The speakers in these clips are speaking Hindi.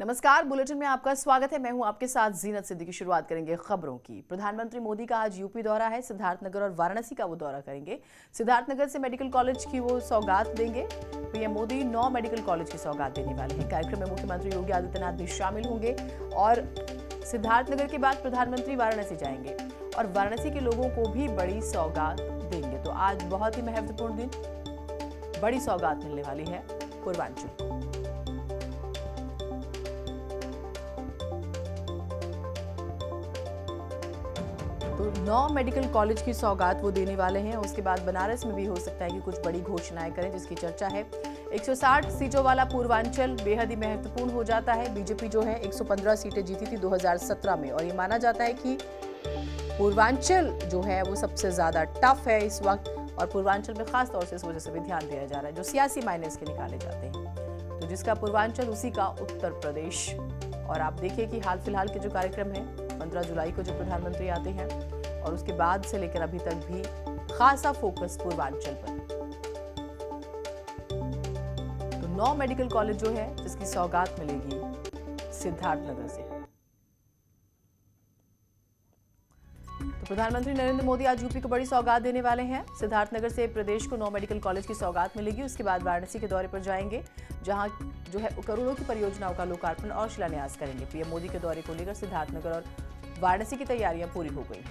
नमस्कार, बुलेटिन में आपका स्वागत है। मैं हूं आपके साथ जीनत सिद्दीकी। शुरुआत करेंगे खबरों की। प्रधानमंत्री मोदी का आज यूपी दौरा है। सिद्धार्थनगर और वाराणसी का वो दौरा करेंगे। सिद्धार्थनगर से मेडिकल कॉलेज की वो सौगात देंगे। पीएम मोदी 9 मेडिकल कॉलेज की सौगात देने वाले हैं। कार्यक्रम में मुख्यमंत्री योगी आदित्यनाथ भी शामिल होंगे और सिद्धार्थनगर के बाद प्रधानमंत्री वाराणसी जाएंगे और वाराणसी के लोगों को भी बड़ी सौगात देंगे। तो आज बहुत ही महत्वपूर्ण दिन, बड़ी सौगात मिलने वाली है पूर्वांचल को। तो 9 मेडिकल कॉलेज की सौगात वो देने वाले हैं। उसके बाद बनारस में भी हो सकता है कि कुछ बड़ी घोषणाएं करें, जिसकी चर्चा है। 160 सीटों वाला पूर्वांचल बेहद ही महत्वपूर्ण हो जाता है। बीजेपी जो है 115 सीटें जीती थी 2017 में और ये माना जाता है कि पूर्वांचल जो है वो सबसे ज्यादा टफ है इस वक्त और पूर्वांचल में खास तौर से इस वजह से भी ध्यान दिया जा रहा है जो सियासी मायने इसके निकाले जाते हैं। तो जिसका पूर्वांचल उसी का उत्तर प्रदेश। और आप देखिए कि हाल फिलहाल के जो कार्यक्रम है 15 जुलाई को जो प्रधानमंत्री आते हैं और उसके बाद से लेकर अभी तक भी खासा फोकस पूर्वांचल पर। तो 9 मेडिकल कॉलेज जो है जिसकी सौगात मिलेगी सिद्धार्थनगर से। तो प्रधानमंत्री नरेंद्र मोदी आज यूपी को बड़ी सौगात देने वाले हैं। सिद्धार्थनगर से प्रदेश को 9 मेडिकल कॉलेज की सौगात मिलेगी। उसके बाद वाराणसी के दौरे पर जाएंगे, जहां जो है करोड़ों की परियोजनाओं का लोकार्पण और शिलान्यास करेंगे। पीएम मोदी के दौरे को लेकर सिद्धार्थनगर और वाराणसी की तैयारियां पूरी हो गई।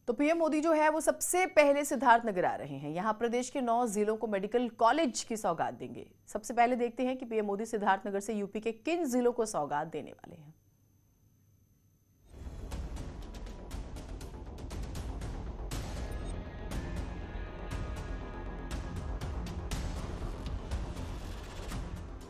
तो पीएम मोदी जो है वो सबसे पहले सिद्धार्थनगर आ रहे हैं। यहां प्रदेश के 9 जिलों को मेडिकल कॉलेज की सौगात देंगे। सबसे पहले देखते हैं कि पीएम मोदी सिद्धार्थनगर से यूपी के किन जिलों को सौगात देने वाले हैं।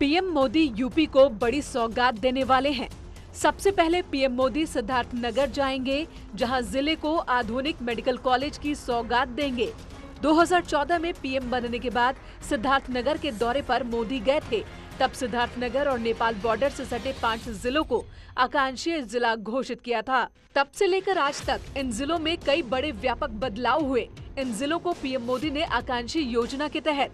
पीएम मोदी यूपी को बड़ी सौगात देने वाले हैं। सबसे पहले पीएम मोदी सिद्धार्थनगर जाएंगे, जहां जिले को आधुनिक मेडिकल कॉलेज की सौगात देंगे। 2014 में पीएम बनने के बाद सिद्धार्थनगर के दौरे पर मोदी गए थे। तब सिद्धार्थनगर और नेपाल बॉर्डर से सटे 5 जिलों को आकांक्षी जिला घोषित किया था। तब से लेकर आज तक इन जिलों में कई बड़े व्यापक बदलाव हुए। इन जिलों को पीएम मोदी ने आकांक्षी योजना के तहत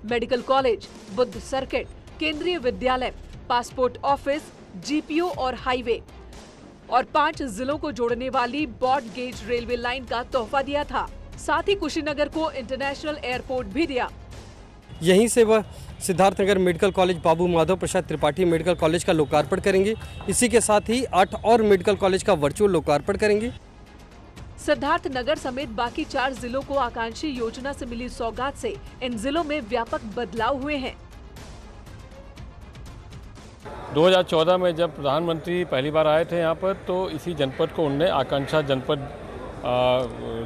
मेडिकल कॉलेज, बुद्ध सर्किट, केंद्रीय विद्यालय, पासपोर्ट ऑफिस, जीपीओ और हाईवे और 5 जिलों को जोड़ने वाली ब्रॉड गेज रेलवे लाइन का तोहफा दिया था। साथ ही कुशीनगर को इंटरनेशनल एयरपोर्ट भी दिया। यहीं से वह सिद्धार्थनगर मेडिकल कॉलेज, बाबू माधव प्रसाद त्रिपाठी मेडिकल कॉलेज का लोकार्पण करेंगे। इसी के साथ ही 8 और मेडिकल कॉलेज का वर्चुअल लोकार्पण करेंगे। सिद्धार्थनगर समेत बाकी 4 जिलों को आकांक्षी योजना से मिली सौगात से इन जिलों में व्यापक बदलाव हुए हैं। 2014 में जब प्रधानमंत्री पहली बार आए थे यहाँ पर, तो इसी जनपद को उनने आकांक्षा जनपद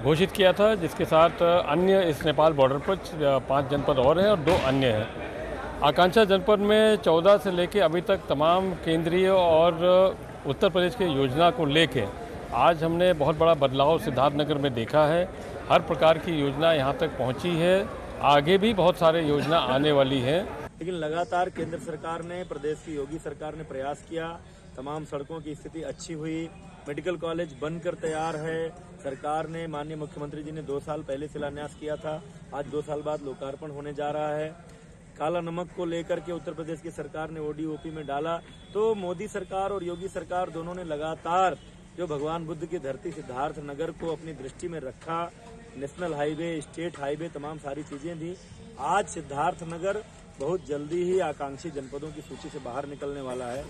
घोषित किया था, जिसके साथ अन्य इस नेपाल बॉर्डर पर 5 जनपद और हैं और 2 अन्य हैं। आकांक्षा जनपद में 14 से लेके अभी तक तमाम केंद्रीय और उत्तर प्रदेश की योजना को लेके आज हमने बहुत बड़ा बदलाव सिद्धार्थनगर में देखा है। हर प्रकार की योजना यहाँ तक पहुँची है। आगे भी बहुत सारे योजना आने वाली हैं। लेकिन लगातार केंद्र सरकार ने, प्रदेश की योगी सरकार ने प्रयास किया। तमाम सड़कों की स्थिति अच्छी हुई। मेडिकल कॉलेज बनकर तैयार है। सरकार ने, माननीय मुख्यमंत्री जी ने 2 साल पहले शिलान्यास किया था। आज 2 साल बाद लोकार्पण होने जा रहा है। काला नमक को लेकर के उत्तर प्रदेश की सरकार ने ओडीओपी में डाला। तो मोदी सरकार और योगी सरकार दोनों ने लगातार जो भगवान बुद्ध की धरती सिद्धार्थनगर को अपनी दृष्टि में रखा। नेशनल हाईवे, स्टेट हाईवे, तमाम सारी चीजें दी। आज सिद्धार्थनगर बहुत जल्दी ही आकांक्षी जनपदों की सूची से बाहर निकलने वाला है।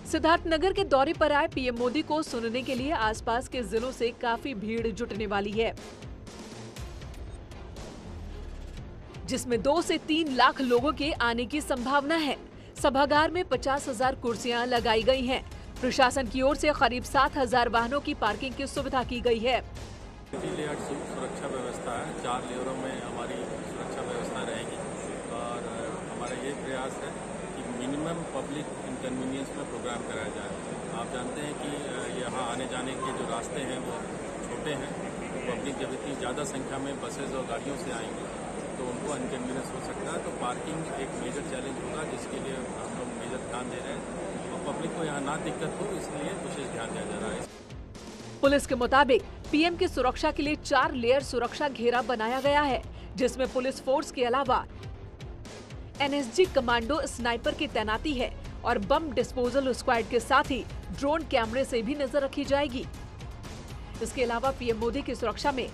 सिद्धार्थनगर के दौरे पर आए पीएम मोदी को सुनने के लिए आसपास के जिलों से काफी भीड़ जुटने वाली है, जिसमें 2 से 3 लाख लोगों के आने की संभावना है। सभागार में 50,000 कुर्सियां लगाई गई हैं। प्रशासन की ओर से करीब 7,000 वाहनों की पार्किंग की सुविधा की गई है। लेयर सुरक्षा व्यवस्था है। 4 लेयरों में हमारी सुरक्षा व्यवस्था रहेगी और हमारा ये प्रयास है कि मिनिमम पब्लिक इनकन्वीनियंस में प्रोग्राम कराया जाए। आप जानते हैं कि यहाँ आने जाने के जो रास्ते हैं वो छोटे हैं। पब्लिक जब इतनी ज़्यादा संख्या में बसेज और गाड़ियों से आएंगी तो उनको इनकन्वीनियंस हो सकता है। तो पार्किंग एक मेजर चैलेंज होगा, जिसके लिए हम लोग मेजर ध्यान दे रहे हैं और पब्लिक को यहाँ ना दिक्कत हो, इसलिए विशेष ध्यान दिया जा रहा है। पुलिस के मुताबिक पीएम की सुरक्षा के लिए 4 लेयर सुरक्षा घेरा बनाया गया है, जिसमें पुलिस फोर्स के अलावा एनएसजी कमांडो स्नाइपर की तैनाती है और बम डिस्पोजल स्क्वाड के साथ ही ड्रोन कैमरे से भी नजर रखी जाएगी। इसके अलावा पीएम मोदी की सुरक्षा में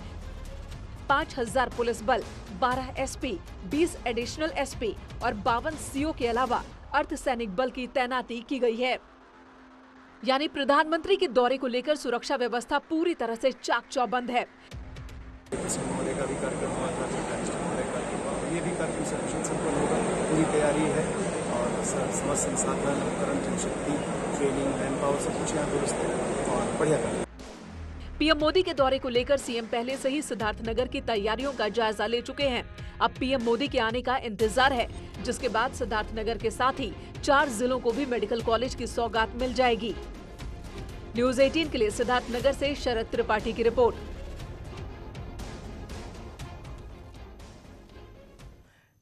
5000 पुलिस बल, 12 एसपी, 20 एडिशनल एसपी और 52 सीओ के अलावा अर्धसैनिक बल की तैनाती की गई है। यानी प्रधानमंत्री के दौरे को लेकर सुरक्षा व्यवस्था पूरी तरह से चाक चौबंद है। महोदय का भी कार्यक्रम हुआ था, ये भी कार्यक्रम संपन्न होगा, पूरी तैयारी है और समस्त संसाधन, उपकरण, जनशक्ति, ट्रेनिंग, मैन पावर सब कुछ यहाँ दुरुस्त है और बढ़िया कर। पीएम मोदी के दौरे को लेकर सीएम पहले से ही सिद्धार्थनगर की तैयारियों का जायजा ले चुके हैं। अब पीएम मोदी के आने का इंतजार है, जिसके बाद सिद्धार्थनगर के साथ ही 4 जिलों को भी मेडिकल कॉलेज की सौगात मिल जाएगी। न्यूज़ 18 के लिए सिद्धार्थनगर से शरद त्रिपाठी की रिपोर्ट।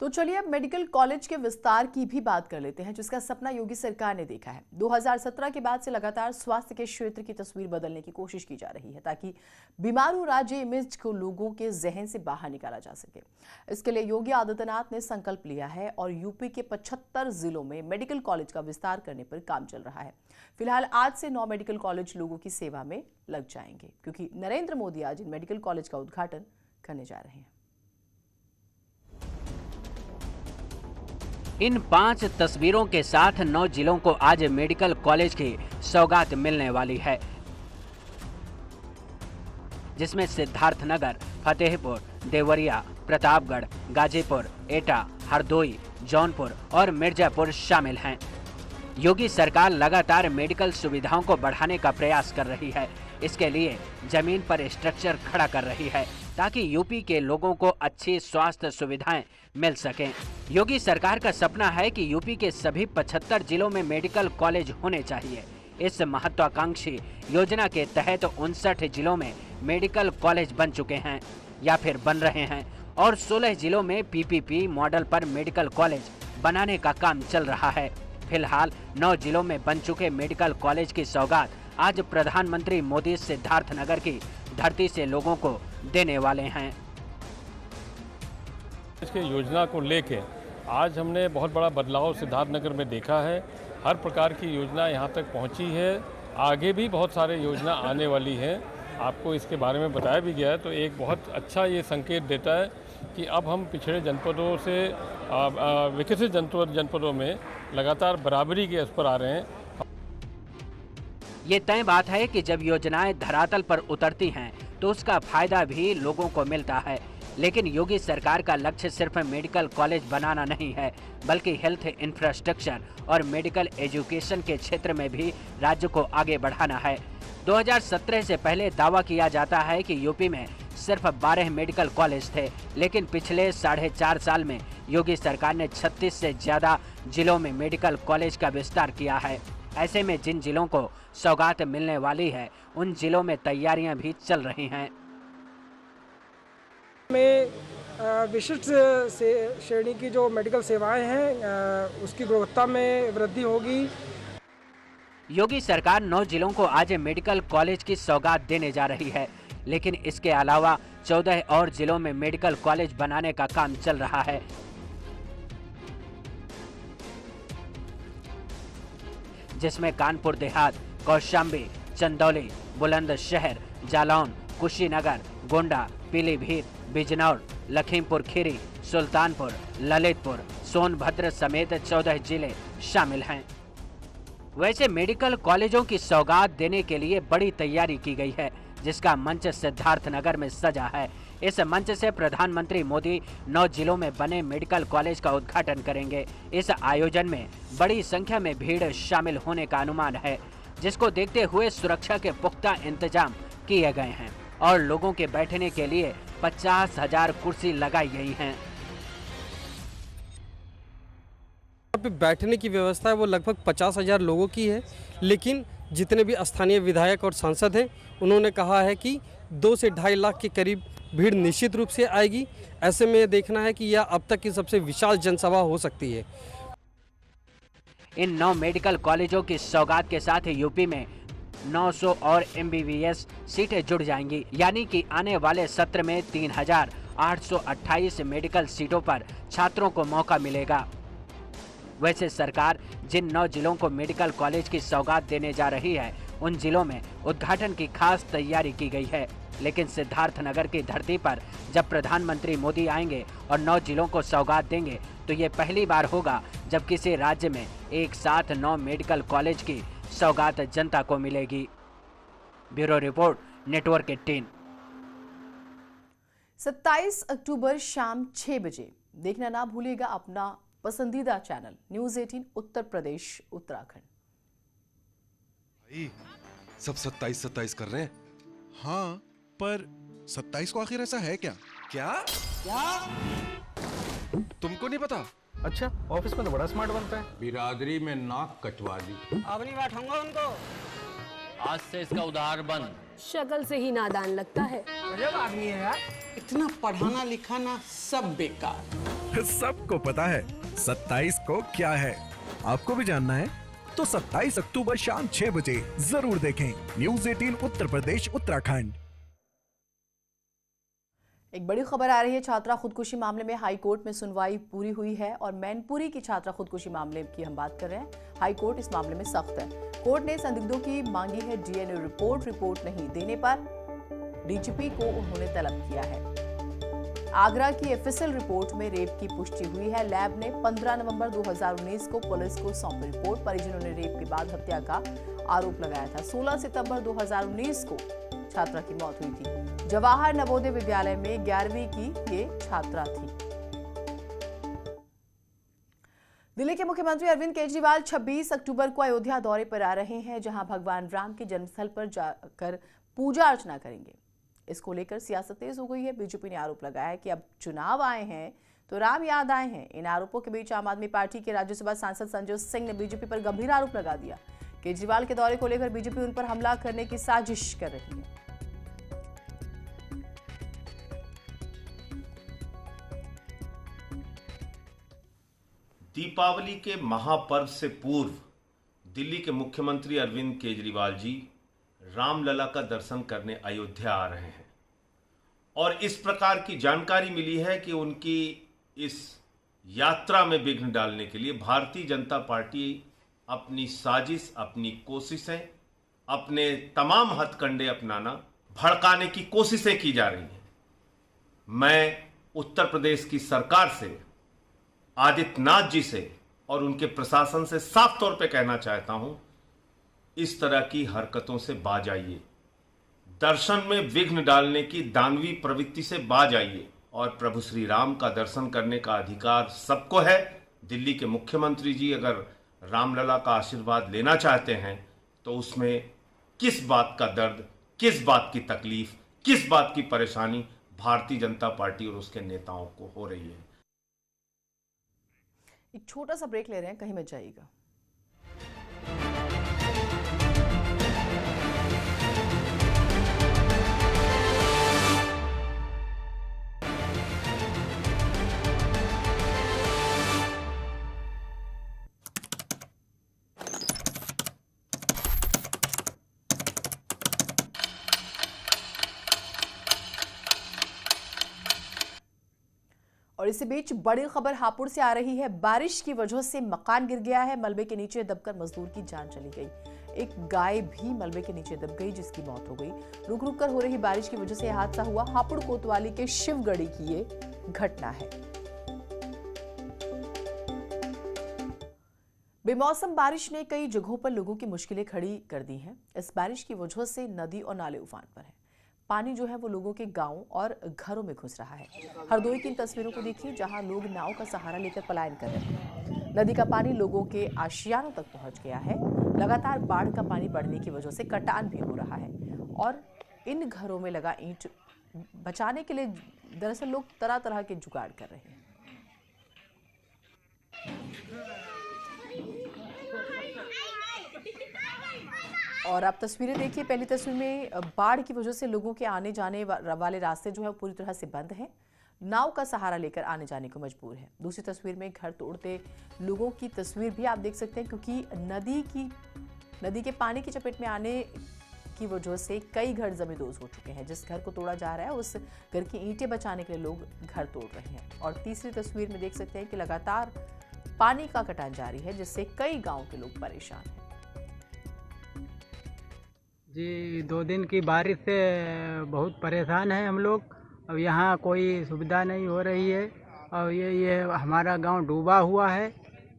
तो चलिए अब मेडिकल कॉलेज के विस्तार की भी बात कर लेते हैं, जिसका सपना योगी सरकार ने देखा है। 2017 के बाद से लगातार स्वास्थ्य के क्षेत्र की तस्वीर बदलने की कोशिश की जा रही है, ताकि बीमारू राज्य इमेज को लोगों के जहन से बाहर निकाला जा सके। इसके लिए योगी आदित्यनाथ ने संकल्प लिया है और यूपी के 75 जिलों में मेडिकल कॉलेज का विस्तार करने पर काम चल रहा है। फिलहाल आज से 9 मेडिकल कॉलेज लोगों की सेवा में लग जाएंगे, क्योंकि नरेंद्र मोदी आज इन मेडिकल कॉलेज का उद्घाटन करने जा रहे हैं। इन 5 तस्वीरों के साथ 9 जिलों को आज मेडिकल कॉलेज की सौगात मिलने वाली है, जिसमें सिद्धार्थनगर, फतेहपुर, देवरिया, प्रतापगढ़, गाजीपुर, एटा, हरदोई, जौनपुर और मिर्जापुर शामिल हैं। योगी सरकार लगातार मेडिकल सुविधाओं को बढ़ाने का प्रयास कर रही है। इसके लिए जमीन पर स्ट्रक्चर खड़ा कर रही है, ताकि यूपी के लोगों को अच्छी स्वास्थ्य सुविधाएं मिल सकें। योगी सरकार का सपना है कि यूपी के सभी 75 जिलों में मेडिकल कॉलेज होने चाहिए। इस महत्वाकांक्षी योजना के तहत 59 जिलों में मेडिकल कॉलेज बन चुके हैं या फिर बन रहे हैं और 16 जिलों में पीपीपी मॉडल पर मेडिकल कॉलेज बनाने का काम चल रहा है। फिलहाल 9 जिलों में बन चुके मेडिकल कॉलेज की सौगात आज प्रधानमंत्री मोदी सिद्धार्थनगर की धरती से लोगों को देने वाले हैं। इसके योजना को लेके आज हमने बहुत बड़ा बदलाव सिद्धार्थनगर में देखा है। हर प्रकार की योजना यहाँ तक पहुँची है, आगे भी बहुत सारे योजना आने वाली है। आपको इसके बारे में बताया भी गया है, तो एक बहुत अच्छा ये संकेत देता है कि अब हम पिछड़े जनपदों से विकसित जनपदों में लगातार बराबरी के स्तर पर आ रहे हैं। ये तय बात है कि जब योजनाएं धरातल पर उतरती हैं तो उसका फायदा भी लोगों को मिलता है। लेकिन योगी सरकार का लक्ष्य सिर्फ मेडिकल कॉलेज बनाना नहीं है, बल्कि हेल्थ इंफ्रास्ट्रक्चर और मेडिकल एजुकेशन के क्षेत्र में भी राज्य को आगे बढ़ाना है। 2017 से पहले दावा किया जाता है कि यूपी में सिर्फ 12 मेडिकल कॉलेज थे, लेकिन पिछले 4.5 साल में योगी सरकार ने 36 से ज्यादा जिलों में मेडिकल कॉलेज का विस्तार किया है। ऐसे में जिन जिलों को सौगात मिलने वाली है, उन जिलों में तैयारियां भी चल रही हैं। में विशिष्ट श्रेणी की जो मेडिकल सेवाएं हैं, उसकी गुणवत्ता में वृद्धि होगी। योगी सरकार 9 जिलों को आज मेडिकल कॉलेज की सौगात देने जा रही है, लेकिन इसके अलावा 14 और जिलों में मेडिकल कॉलेज बनाने का काम चल रहा है। जिसमें कानपुर देहात, कौशाम्बी, चंदौली, बुलंदशहर, जालौन, कुशीनगर, गोंडा, पीलीभीत, बिजनौर, लखीमपुर खीरी, सुल्तानपुर, ललितपुर, सोनभद्र समेत 14 जिले शामिल हैं। वैसे मेडिकल कॉलेजों की सौगात देने के लिए बड़ी तैयारी की गई है, जिसका मंच सिद्धार्थनगर में सजा है। इस मंच से प्रधानमंत्री मोदी 9 जिलों में बने मेडिकल कॉलेज का उद्घाटन करेंगे। इस आयोजन में बड़ी संख्या में भीड़ शामिल होने का अनुमान है, जिसको देखते हुए सुरक्षा के पुख्ता इंतजाम किए गए हैं और लोगों के बैठने के लिए 50,000 कुर्सी लगाई गई हैं। यहाँ पे बैठने की व्यवस्था है वो लगभग 50,000 लोगों की है, लेकिन जितने भी स्थानीय विधायक और सांसद हैं उन्होंने कहा है कि 2 से 2.5 लाख के करीब भीड़ निश्चित रूप से आएगी। ऐसे में देखना है कि यह अब तक की सबसे विशाल जनसभा हो सकती है। इन 9 मेडिकल कॉलेजों की सौगात के साथ यूपी में 900 और MBBS सीटें जुड़ जाएंगी, यानी कि आने वाले सत्र में 3000 828 मेडिकल सीटों पर छात्रों को मौका मिलेगा। वैसे सरकार जिन 9 जिलों को मेडिकल कॉलेज की सौगात देने जा रही है, उन जिलों में उद्घाटन की खास तैयारी की गई है। लेकिन सिद्धार्थनगर की धरती पर जब प्रधानमंत्री मोदी आएंगे और 9 जिलों को सौगात देंगे तो ये पहली बार होगा जब किसी राज्य में एक साथ 9 मेडिकल कॉलेज की सौगात जनता को मिलेगी। Bureau report, network 18। 27 अक्टूबर शाम 6 बजे देखना ना भूलिएगा अपना पसंदीदा चैनल न्यूज़ 18 उत्तर प्रदेश उत्तराखंड। भाई सब 27 कर रहे हैं। हाँ, पर 27 को आखिर ऐसा है क्या? क्या तुमको नहीं पता? अच्छा, ऑफिस में तो बड़ा स्मार्ट बनता है। बिरादरी में नाक कटवा दी। अब नहीं बैठाऊंगा उनको। आज से इसका उधार बंद। शक्ल से ही नादान लगता है। गजब आदमी है यार। इतना पढ़ाना लिखाना सब बेकार। सबको पता है 27 को क्या है। आपको भी जानना है तो 27 अक्टूबर शाम 6 बजे जरूर देखें न्यूज़ 18 उत्तर प्रदेश उत्तराखंड। एक बड़ी खबर आ रही है। छात्रा खुदकुशी मामले में हाई कोर्ट में सुनवाई पूरी हुई है और मैनपुरी की छात्रा खुदकुशी मामले की हम बात कर रहे हैं। हाई कोर्ट इस मामले में सख्त है। कोर्ट ने संदिग्धों की मांगी है डीएनए रिपोर्ट नहीं देने पर डीजीपी को उन्होंने तलब किया है। आगरा की एफएसएल रिपोर्ट में रेप की पुष्टि हुई है। लैब ने 15 नवंबर 2019 को पुलिस को सौंपी रिपोर्ट। परिजनों ने रेप के बाद हत्या का आरोप लगाया था। 16 सितंबर 2019 को छात्रा की मौत हुई थी। जवाहर नवोदय विद्यालय में 11वीं की ये छात्रा थी। दिल्ली के मुख्यमंत्री अरविंद केजरीवाल 26 अक्टूबर को अयोध्या दौरे पर आ रहे हैं, जहां भगवान राम के जन्मस्थल पर जाकर पूजा अर्चना करेंगे। इसको लेकर सियासत तेज हो गई है। बीजेपी ने आरोप लगाया है कि अब चुनाव आए हैं तो राम याद आए हैं। इन आरोपों के बीच आम आदमी पार्टी के राज्यसभा सांसद संजय सिंह ने बीजेपी पर गंभीर आरोप लगा दिया। केजरीवाल के दौरे को लेकर बीजेपी उन पर हमला करने की साजिश कर रही है। दीपावली के महापर्व से पूर्व दिल्ली के मुख्यमंत्री अरविंद केजरीवाल जी रामलला का दर्शन करने अयोध्या आ रहे हैं और इस प्रकार की जानकारी मिली है कि उनकी इस यात्रा में विघ्न डालने के लिए भारतीय जनता पार्टी अपनी साजिश, अपनी कोशिशें, अपने तमाम हथकंडे अपनाना, भड़काने की कोशिशें की जा रही हैं। मैं उत्तर प्रदेश की सरकार से, आदित्यनाथ जी से और उनके प्रशासन से साफ तौर पे कहना चाहता हूं, इस तरह की हरकतों से बाज आइए। दर्शन में विघ्न डालने की दानवी प्रवृत्ति से बाज आइए और प्रभु श्री राम का दर्शन करने का अधिकार सबको है। दिल्ली के मुख्यमंत्री जी अगर रामलला का आशीर्वाद लेना चाहते हैं तो उसमें किस बात का दर्द, किस बात की तकलीफ, किस बात की परेशानी भारतीय जनता पार्टी और उसके नेताओं को हो रही है। एक छोटा सा ब्रेक ले रहे हैं, कहीं मत जाइएगा। और इसी बीच बड़ी खबर हापुड़ से आ रही है। बारिश की वजह से मकान गिर गया है। मलबे के नीचे दबकर मजदूर की जान चली गई। एक गाय भी मलबे के नीचे दब गई, जिसकी मौत हो गई। रुक रुक कर हो रही बारिश की वजह से यह हादसा हुआ। हापुड़ कोतवाली के शिवगढ़ी की ये घटना है। बेमौसम बारिश ने कई जगहों पर लोगों की मुश्किलें खड़ी कर दी हैं। इस बारिश की वजह से नदी और नाले उफान पर हैं। पानी जो है वो लोगों के गांव और घरों में घुस रहा है। हरदोई की इन तस्वीरों को देखिए, जहां लोग नाव का सहारा लेकर पलायन कर रहे हैं। नदी का पानी लोगों के आशियानों तक पहुंच गया है। लगातार बाढ़ का पानी बढ़ने की वजह से कटान भी हो रहा है और इन घरों में लगा ईंट बचाने के लिए दरअसल लोग तरह तरह के जुगाड़ कर रहे हैं। और आप तस्वीरें देखिए। पहली तस्वीर में बाढ़ की वजह से लोगों के आने जाने वाले रास्ते जो है पूरी तरह से बंद हैं। नाव का सहारा लेकर आने जाने को मजबूर है। दूसरी तस्वीर में घर तोड़ते लोगों की तस्वीर भी आप देख सकते हैं, क्योंकि नदी के पानी की चपेट में आने जिसकी वजह से कई घर जमींदोज हो चुके हैं। जिस घर को तोड़ा जा रहा है उस घर की ईंटें बचाने के लिए लोग घर तोड़ रहे हैं। और तीसरी तस्वीर में देख सकते हैं कि लगातार पानी का कटान जारी है, जिससे कई गाँव के लोग परेशान हैं। जी 2 दिन की बारिश से बहुत परेशान हैं हम लोग। अब यहाँ कोई सुविधा नहीं हो रही है और ये हमारा गांव डूबा हुआ है।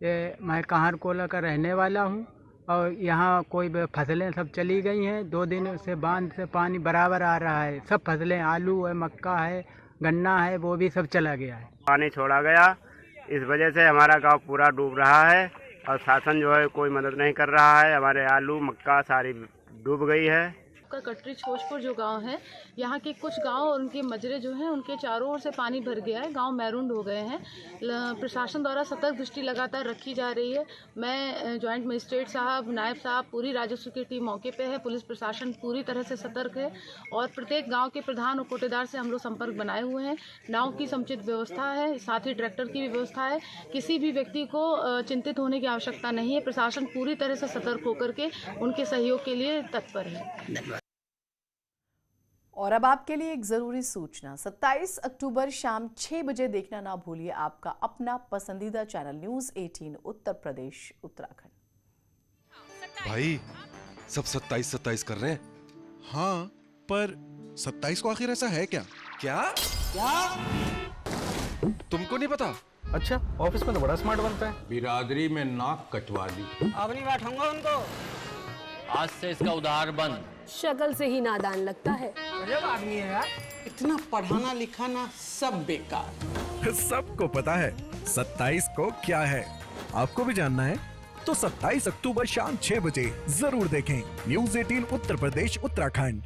ये मैं कहार कोला का रहने वाला हूँ और यहाँ कोई फसलें सब चली गई हैं। 2 दिन से बांध से पानी बराबर आ रहा है। सब फसलें आलू है, मक्का है, गन्ना है, वो भी सब चला गया है। पानी छोड़ा गया, इस वजह से हमारा गांव पूरा डूब रहा है और शासन जो है कोई मदद नहीं कर रहा है। हमारे आलू मक्का सारी डूब गई है। कटरी छोजपुर जो गांव है, यहाँ के कुछ गांव और उनके मजरे जो हैं उनके चारों ओर से पानी भर गया है। गांव मैरून हो गए हैं। प्रशासन द्वारा सतर्क दृष्टि लगातार रखी जा रही है। मैं जॉइंट मजिस्ट्रेट साहब, नायब साहब, पूरी राजस्व की टीम मौके पे है। पुलिस प्रशासन पूरी तरह से सतर्क है और प्रत्येक गाँव के प्रधान और कोटेदार से हम लोग संपर्क बनाए हुए हैं। नाव की समुचित व्यवस्था है, साथ ही ट्रैक्टर की भी व्यवस्था है। किसी भी व्यक्ति को चिंतित होने की आवश्यकता नहीं है। प्रशासन पूरी तरह से सतर्क होकर के उनके सहयोग के लिए तत्पर है। और अब आपके लिए एक जरूरी सूचना, 27 अक्टूबर शाम 6 बजे देखना ना भूलिए आपका अपना पसंदीदा चैनल न्यूज़ 18 उत्तर प्रदेश उत्तराखंड। भाई सब 27 कर रहे हैं। हाँ, पर 27 को आखिर ऐसा है क्या? क्या तुमको नहीं पता? अच्छा, ऑफिस में तो बड़ा स्मार्ट बनता है। बिरादरी में नाक कटवा दी। अब नहीं बैठूंगा उनको। आज से इसका उधार बंद। शक्ल से ही नादान लगता है। गजब आदमी है यार। इतना पढ़ाना लिखाना सब बेकार। सबको पता है 27 को क्या है। आपको भी जानना है तो 27 अक्टूबर शाम 6 बजे जरूर देखें न्यूज़ 18 उत्तर प्रदेश उत्तराखंड।